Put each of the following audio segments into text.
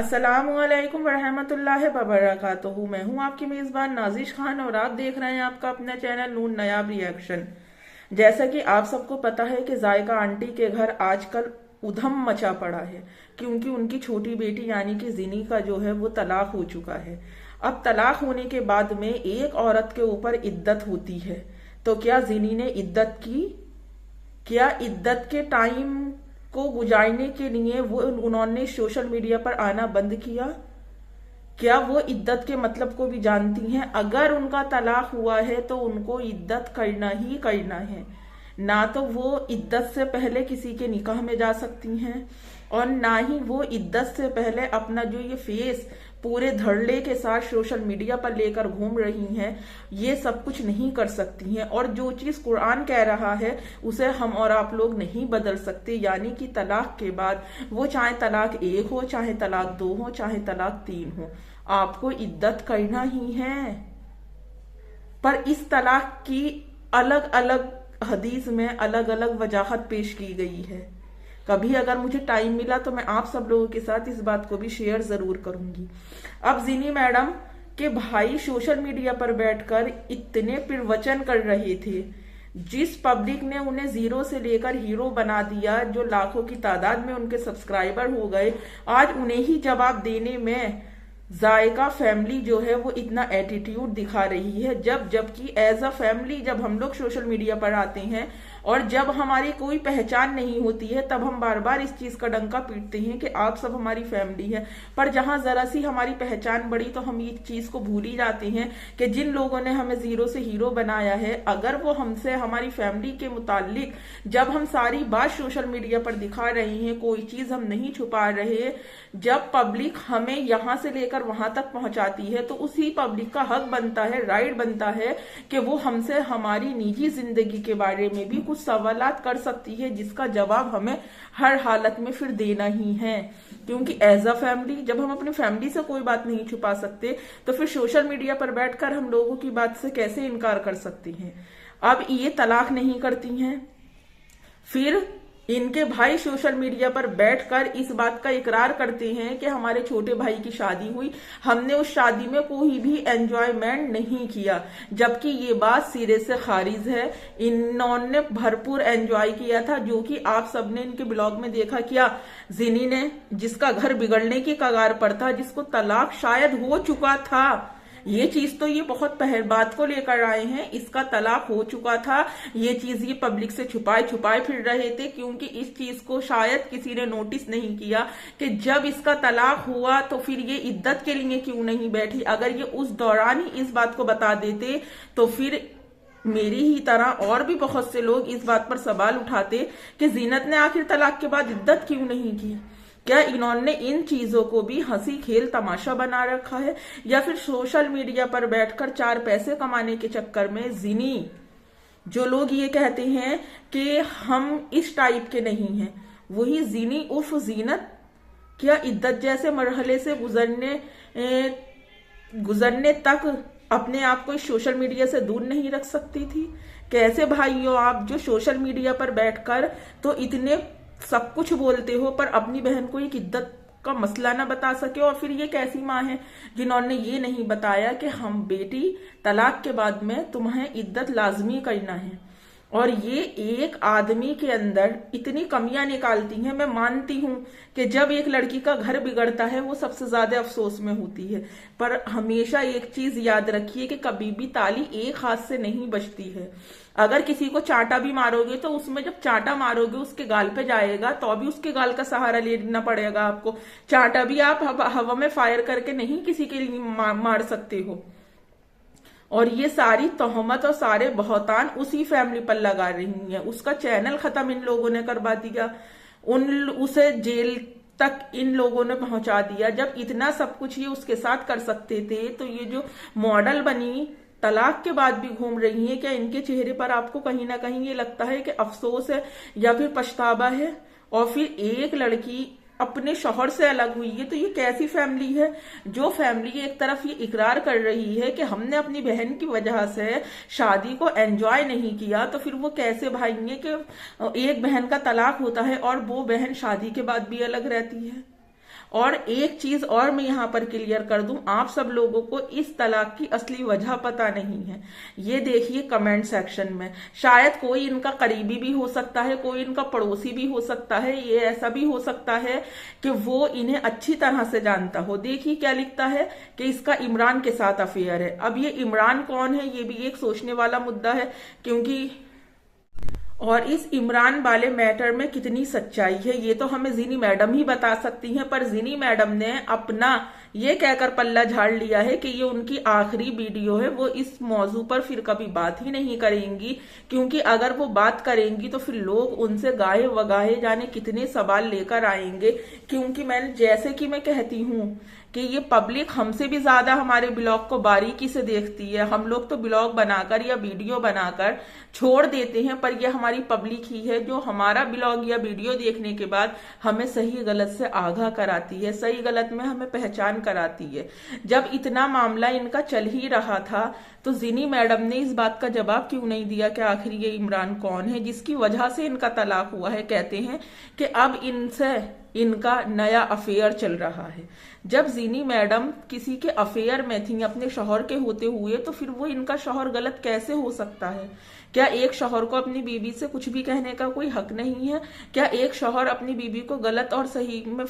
अस्सलामुअलैकुम वरहमतुल्लाहि वबरकातुहू। मैं हूं आपकी मेजबान नाजिश खान और आप देख रहे हैं आपका अपना चैनल नून नयाब रिएक्शन। जैसा कि आप सबको पता है कि जायका आंटी के घर आजकल उधम मचा पड़ा है, क्योंकि उनकी छोटी बेटी यानी कि जिनी का जो है वो तलाक हो चुका है। अब तलाक होने के बाद में एक औरत के ऊपर इद्दत होती है, तो क्या जिनी ने इद्दत की? क्या इद्दत के टाइम को गुजारने के लिए वो उन्होंने सोशल मीडिया पर आना बंद किया? क्या वो इद्दत के मतलब को भी जानती हैं? अगर उनका तलाक हुआ है तो उनको इद्दत करना ही करना है। ना तो वो इद्दत से पहले किसी के निकाह में जा सकती हैं, और ना ही वो इद्दत से पहले अपना जो ये फेस पूरे धड़ल्ले के साथ सोशल मीडिया पर लेकर घूम रही हैं, ये सब कुछ नहीं कर सकती हैं। और जो चीज कुरान कह रहा है उसे हम और आप लोग नहीं बदल सकते, यानी कि तलाक के बाद वो चाहे तलाक 1 हो, चाहे तलाक 2 हो, चाहे तलाक 3 हो, आपको इद्दत करना ही है। पर इस तलाक की अलग अलग हदीस में अलग अलग वजाहत पेश की गई है। कभी अगर मुझे टाइम मिला तो मैं आप सब लोगों के साथ इस बात को भी शेयर जरूर करूंगी। अब जिनी मैडम के भाई सोशल मीडिया पर बैठकर इतने प्रवचन कर रहे थे, जिस पब्लिक ने उन्हें जीरो से लेकर हीरो बना दिया, जो लाखों की तादाद में उनके सब्सक्राइबर हो गए, आज उन्हें ही जवाब देने में जायका फैमिली जो है वो इतना एटीट्यूड दिखा रही है। जबकि एज अ फैमिली जब हम लोग सोशल मीडिया पर आते हैं और जब हमारी कोई पहचान नहीं होती है, तब हम बार बार इस चीज का डंका पीटते हैं कि आप सब हमारी फैमिली है। पर जहां जरा सी हमारी पहचान बढ़ी तो हम ये चीज को भूल ही जाते हैं कि जिन लोगों ने हमें जीरो से हीरो बनाया है, अगर वो हमसे हमारी फैमिली के मुतालिक जब हम सारी बात सोशल मीडिया पर दिखा रहे हैं, कोई चीज हम नहीं छुपा रहे, जब पब्लिक हमें यहां से लेकर वहां तक पहुंचाती है, तो उसी पब्लिक का हक बनता है, राइट बनता है कि वो हमसे हमारी निजी जिंदगी के बारे में भी कुछ सवालात कर सकती है, जिसका जवाब हमें हर हालत में फिर देना ही है। क्योंकि एज अ फैमिली जब हम अपनी फैमिली से कोई बात नहीं छुपा सकते, तो फिर सोशल मीडिया पर बैठकर हम लोगों की बात से कैसे इनकार कर सकती हैं। अब ये तलाक नहीं करती हैं, फिर इनके भाई सोशल मीडिया पर बैठकर इस बात का इकरार करते हैं कि हमारे छोटे भाई की शादी हुई, हमने उस शादी में कोई भी एंजॉयमेंट नहीं किया, जबकि ये बात सिरे से खारिज है। इन्होंने भरपूर एंजॉय किया था, जो कि आप सबने इनके ब्लॉग में देखा। क्या जिनी ने, जिसका घर बिगड़ने की कगार पर था, जिसको तलाक शायद हो चुका था, ये चीज तो ये बहुत पहले बात को लेकर आए हैं, इसका तलाक हो चुका था, ये चीज ये पब्लिक से छुपाए छुपाए फिर रहे थे, क्योंकि इस चीज को शायद किसी ने नोटिस नहीं किया कि जब इसका तलाक हुआ तो फिर ये इद्दत के लिए क्यों नहीं बैठी। अगर ये उस दौरान ही इस बात को बता देते तो फिर मेरी ही तरह और भी बहुत से लोग इस बात पर सवाल उठाते कि जीनत ने आखिर तलाक के बाद इद्दत क्यों नहीं की। क्या इन्होंने इन चीजों को भी हंसी खेल तमाशा बना रखा है, या फिर सोशल मीडिया पर बैठकर 4 पैसे कमाने के चक्कर में जिनी, जो लोग ये कहते हैं कि हम इस टाइप के नहीं हैं, वही जिनी उर्फ जीनत, क्या इद्दत जैसे मरहले से गुजरने तक अपने आप को इस सोशल मीडिया से दूर नहीं रख सकती थी? कैसे भाइयों आप, जो सोशल मीडिया पर बैठकर तो इतने सब कुछ बोलते हो, पर अपनी बहन को एक इद्दत का मसला ना बता सके? और फिर ये कैसी माँ है जिन्होंने ये नहीं बताया कि हम बेटी तलाक के बाद में तुम्हें इद्दत लाजमी करना है? और ये एक आदमी के अंदर इतनी कमियां निकालती हैं। मैं मानती हूं कि जब एक लड़की का घर बिगड़ता है वो सबसे ज्यादा अफसोस में होती है, पर हमेशा एक चीज याद रखिए कि कभी भी ताली एक हाथ से नहीं बजती है। अगर किसी को चांटा भी मारोगे तो उसमें जब चांटा मारोगे उसके गाल पे जाएगा तो भी उसके गाल का सहारा लेना पड़ेगा आपको। चांटा भी आप हवा में फायर करके नहीं किसी के लिए मार सकते हो। और ये सारी तोहमत और सारे बहतान उसी फैमिली पर लगा रही हैं। उसका चैनल खत्म इन लोगों ने करवा दिया, उसे जेल तक इन लोगों ने पहुंचा दिया। जब इतना सब कुछ ये उसके साथ कर सकते थे, तो ये जो मॉडल बनी तलाक के बाद भी घूम रही है, क्या इनके चेहरे पर आपको कहीं ना कहीं ये लगता है कि अफसोस है या फिर पछतावा है? और फिर एक लड़की अपने शौहर से अलग हुई है, तो ये कैसी फैमिली है? जो फैमिली एक तरफ ये इकरार कर रही है कि हमने अपनी बहन की वजह से शादी को एंजॉय नहीं किया, तो फिर वो कैसे भाएंगे कि एक बहन का तलाक होता है और वो बहन शादी के बाद भी अलग रहती है? और एक चीज और मैं यहाँ पर क्लियर कर दूं, आप सब लोगों को इस तलाक की असली वजह पता नहीं है। ये देखिए कमेंट सेक्शन में, शायद कोई इनका करीबी भी हो सकता है, कोई इनका पड़ोसी भी हो सकता है, ये ऐसा भी हो सकता है कि वो इन्हें अच्छी तरह से जानता हो। देखिए क्या लिखता है कि इसका इमरान के साथ अफेयर है। अब ये इमरान कौन है, ये भी एक सोचने वाला मुद्दा है, क्योंकि और इस इमरान वाले मैटर में कितनी सच्चाई है ये तो हमें जीनी मैडम ही बता सकती हैं। पर जीनी मैडम ने अपना ये कहकर पल्ला झाड़ लिया है कि ये उनकी आखिरी वीडियो है, वो इस मौजू पर फिर कभी बात ही नहीं करेंगी, क्योंकि अगर वो बात करेंगी तो फिर लोग उनसे गाहे वगाहे जाने कितने सवाल लेकर आएंगे। क्योंकि मैं जैसे कि मैं कहती हूँ कि ये पब्लिक हमसे भी ज्यादा हमारे ब्लॉग को बारीकी से देखती है। हम लोग तो ब्लॉग बनाकर या वीडियो बनाकर छोड़ देते हैं, पर ये हमारी पब्लिक ही है जो हमारा ब्लॉग या वीडियो देखने के बाद हमें सही गलत से आगाह कराती है, सही गलत में हमें पहचान कराती है। जब इतना मामला इनका चल ही रहा था तो जिनी मैडम ने इस बात का जवाब क्यों नहीं दिया कि आखिर ये इमरान कौन है जिसकी वजह से इनका तलाक हुआ है। कहते हैं कि अब इनसे इनका नया अफेयर चल रहा है। जब जीनी मैडम किसी के अफेयर में थी अपने शौहर के होते हुए, तो फिर वो इनका शौहर गलत कैसे हो सकता है? क्या एक शौहर को अपनी बीवी से कुछ भी कहने का कोई हक नहीं है? क्या एक शौहर अपनी बीवी को गलत और सही में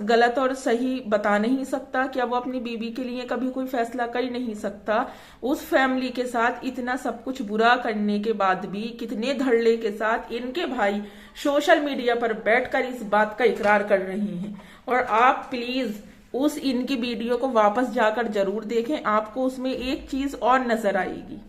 गलत और सही बता नहीं सकता? क्या वो अपनी बीवी के लिए कभी कोई फैसला कर ही नहीं सकता? उस फैमिली के साथ इतना सब कुछ बुरा करने के बाद भी कितने धड़ल्ले के साथ इनके भाई सोशल मीडिया पर बैठकर इस बात का इकरार कर रहे हैं। और आप प्लीज उस इनकी वीडियो को वापस जाकर जरूर देखें, आपको उसमें एक चीज और नजर आएगी।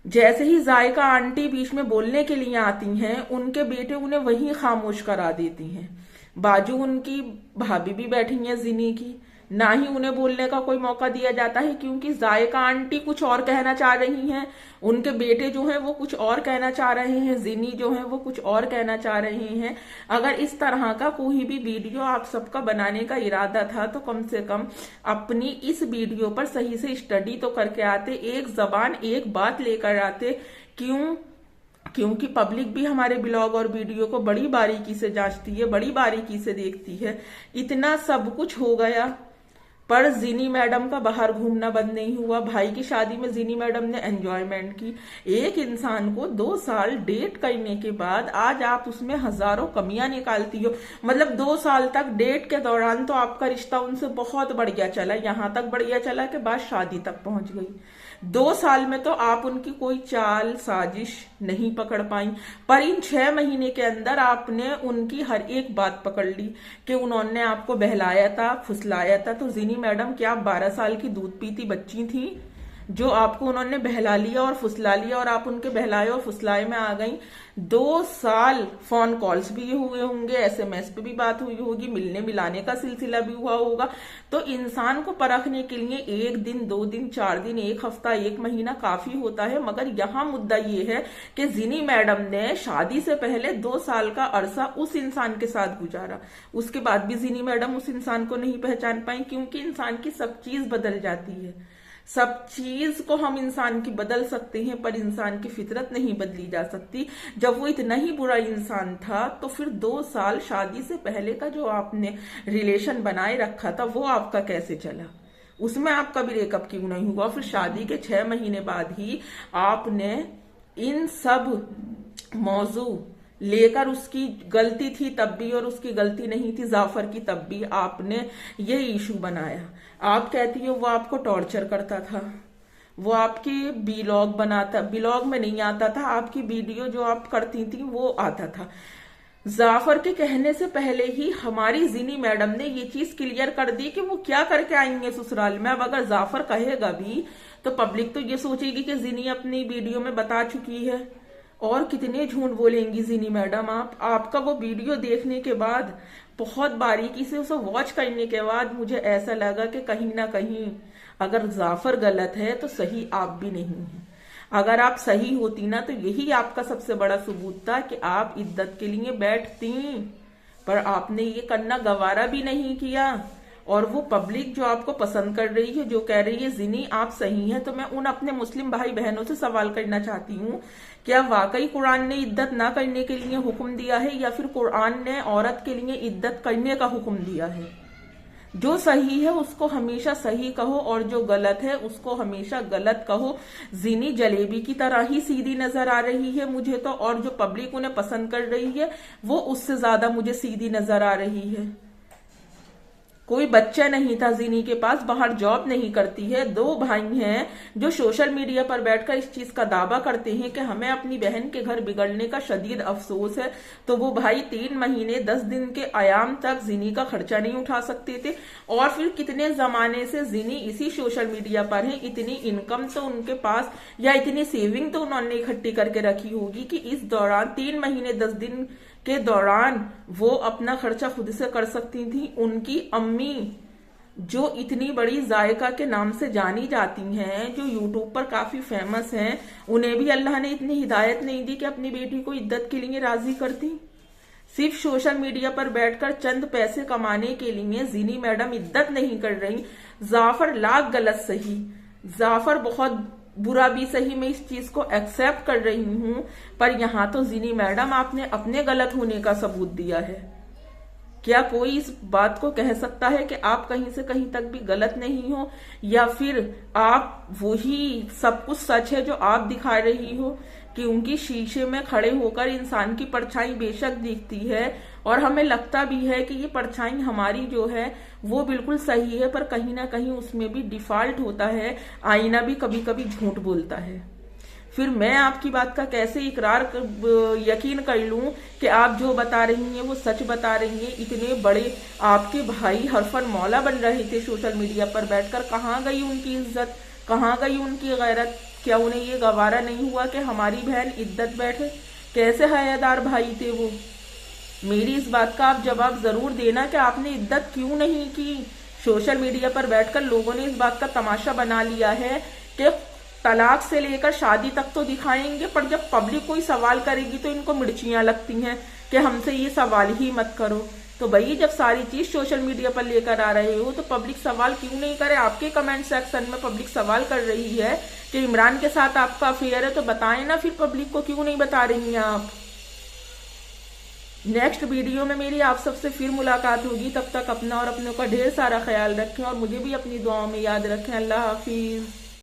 जैसे ही जायका आंटी बीच में बोलने के लिए आती हैं, उनके बेटे उन्हें वहीं खामोश करा देती हैं। बाजू उनकी भाभी भी बैठी है जिनी की, ना ही उन्हें बोलने का कोई मौका दिया जाता है, क्योंकि जायका आंटी कुछ और कहना चाह रही हैं, उनके बेटे जो हैं वो कुछ और कहना चाह रहे हैं, जिनी जो हैं वो कुछ और कहना चाह रहे हैं। अगर इस तरह का कोई भी वीडियो आप सबका बनाने का इरादा था तो कम से कम अपनी इस वीडियो पर सही से स्टडी तो करके आते, एक जबान एक बात लेकर आते। क्योंकि पब्लिक भी हमारे ब्लॉग और वीडियो को बड़ी बारीकी से जांचती है, बड़ी बारीकी से देखती है। इतना सब कुछ हो गया पर जिनी मैडम का बाहर घूमना बंद नहीं हुआ। भाई की शादी में जिनी मैडम ने एंजॉयमेंट की। एक इंसान को 2 साल डेट करने के बाद आज आप उसमें हजारों कमियां निकालती हो। मतलब 2 साल तक डेट के दौरान तो आपका रिश्ता उनसे बहुत बढ़िया चला, यहां तक बढ़िया चला कि बात शादी तक पहुंच गई। 2 साल में तो आप उनकी कोई चाल साजिश नहीं पकड़ पाई, पर इन 6 महीने के अंदर आपने उनकी हर एक बात पकड़ ली कि उन्होंने आपको बहलाया था, फुसलाया था। तो जिनी मैडम, क्या आप 12 साल की दूध पीती बच्ची थी जो आपको उन्होंने बहला लिया और फुसला लिया और आप उनके बहलाए और फुसलाए में आ गई? 2 साल फोन कॉल्स भी हुए होंगे, SMS पे भी बात हुई होगी, मिलने मिलाने का सिलसिला भी हुआ होगा। तो इंसान को परखने के लिए 1 दिन, 2 दिन, 4 दिन, 1 हफ्ता, 1 महीना काफी होता है। मगर यहाँ मुद्दा ये है कि जिनी मैडम ने शादी से पहले 2 साल का अरसा उस इंसान के साथ गुजारा, उसके बाद भी जिनी मैडम उस इंसान को नहीं पहचान पाई, क्योंकि इंसान की सब चीज बदल जाती है। सब चीज को हम इंसान की बदल सकते हैं, पर इंसान की फितरत नहीं बदली जा सकती। जब वो इतना ही बुरा इंसान था तो फिर 2 साल शादी से पहले का जो आपने रिलेशन बनाए रखा था वो आपका कैसे चला? उसमें आपका ब्रेकअप क्यों नहीं हुआ? फिर शादी के 6 महीने बाद ही आपने इन सब मौजू लेकर, उसकी गलती थी तब भी और उसकी गलती नहीं थी जाफर की तब भी, आपने ये इशू बनाया। आप कहती हो वो आपको टॉर्चर करता था, वो आपकी ब्लॉग बनाता, ब्लॉग में नहीं आता था, आपकी वीडियो जो आप करती थी वो आता था। जाफर के कहने से पहले ही हमारी जिनी मैडम ने ये चीज क्लियर कर दी कि वो क्या करके आएंगे ससुराल में। अब अगर जाफर कहेगा भी तो पब्लिक तो ये सोचेगी कि जिनी अपनी वीडियो में बता चुकी है। और कितने झूठ बोलेंगी जिनी मैडम आप? आपका वो वीडियो देखने के बाद, बहुत बारीकी से उसे वॉच करने के बाद मुझे ऐसा लगा कि कहीं ना कहीं अगर जाफर गलत है तो सही आप भी नहीं है। अगर आप सही होती ना तो यही आपका सबसे बड़ा सबूत था कि आप इद्दत के लिए बैठती, पर आपने ये करना गवारा भी नहीं किया और वो पब्लिक जो आपको पसंद कर रही है, जो कह रही है जिनी आप सही हैं, तो मैं उन अपने मुस्लिम भाई बहनों से सवाल करना चाहती हूँ, क्या वाकई कुरान ने इद्दत ना करने के लिए हुक्म दिया है, या फिर कुरान ने औरत के लिए इद्दत करने का हुक्म दिया है? जो सही है उसको हमेशा सही कहो और जो गलत है उसको हमेशा गलत कहो। जिनी जलेबी की तरह ही सीधी नजर आ रही है मुझे तो, और जो पब्लिक उन्हें पसंद कर रही है वो उससे ज्यादा मुझे सीधी नजर आ रही है। कोई बच्चा नहीं था जिनी के पास, बाहर जॉब नहीं करती है, 2 भाई हैं जो सोशल मीडिया पर बैठकर इस चीज का दावा करते हैं कि हमें अपनी बहन के घर बिगड़ने का शदीद अफसोस है। तो वो भाई 3 महीने 10 दिन के आयाम तक जिनी का खर्चा नहीं उठा सकते थे, और फिर कितने जमाने से जिनी इसी सोशल मीडिया पर है। इतनी इनकम तो उनके पास, या इतनी सेविंग तो उन्होंने इकट्ठी करके रखी होगी कि इस दौरान 3 महीने 10 दिन के दौरान वो अपना खर्चा खुद से कर सकती थी। उनकी अम्मी जो इतनी बड़ी जायका के नाम से जानी जाती हैं, जो यूट्यूब पर काफी फेमस हैं, उन्हें भी अल्लाह ने इतनी हिदायत नहीं दी कि अपनी बेटी को इद्दत के लिए राजी करती। सिर्फ सोशल मीडिया पर बैठकर चंद पैसे कमाने के लिए जिनी मैडम इद्दत नहीं कर रही। जाफर लाख गलत सही, जाफर बहुत बुरा भी सही, मैं इस चीज को एक्सेप्ट कर रही हूं, पर यहां तो जिनी मैडम आपने अपने गलत होने का सबूत दिया है। क्या कोई इस बात को कह सकता है कि आप कहीं से कहीं तक भी गलत नहीं हो, या फिर आप वही सब कुछ सच है जो आप दिखा रही हो? कि उनकी शीशे में खड़े होकर इंसान की परछाई बेशक दिखती है, और हमें लगता भी है कि ये परछाई हमारी जो है वो बिल्कुल सही है, पर कहीं ना कहीं उसमें भी डिफॉल्ट होता है, आईना भी कभी कभी झूठ बोलता है। फिर मैं आपकी बात का कैसे यकीन कर लूं कि आप जो बता रही हैं वो सच बता रही हैं? इतने बड़े आपके भाई हरफन मौला बन रहे थे सोशल मीडिया पर बैठकर, कहाँ गई उनकी इज्जत, कहाँ गई उनकी गैरत? क्या उन्हें ये गवारा नहीं हुआ कि हमारी बहन इद्दत बैठे? कैसे हयादार भाई थे वो? मेरी इस बात का आप जवाब जरूर देना कि आपने इद्दत क्यों नहीं की। सोशल मीडिया पर बैठकर लोगों ने इस बात का तमाशा बना लिया है कि तलाक से लेकर शादी तक तो दिखाएंगे, पर जब पब्लिक कोई सवाल करेगी तो इनको मिर्चियां लगती हैं कि हमसे ये सवाल ही मत करो। तो भाई जब सारी चीज सोशल मीडिया पर लेकर आ रहे हो तो पब्लिक सवाल क्यों नहीं करे? आपके कमेंट सेक्शन में पब्लिक सवाल कर रही है कि इमरान के साथ आपका अफेयर है, तो बताएं ना फिर पब्लिक को, क्यों नहीं बता रही हैं आप? नेक्स्ट वीडियो में मेरी आप सबसे फिर मुलाकात होगी। तब तक अपना और अपनों का ढेर सारा ख्याल रखें और मुझे भी अपनी दुआओं में याद रखें। अल्लाह हाफिज।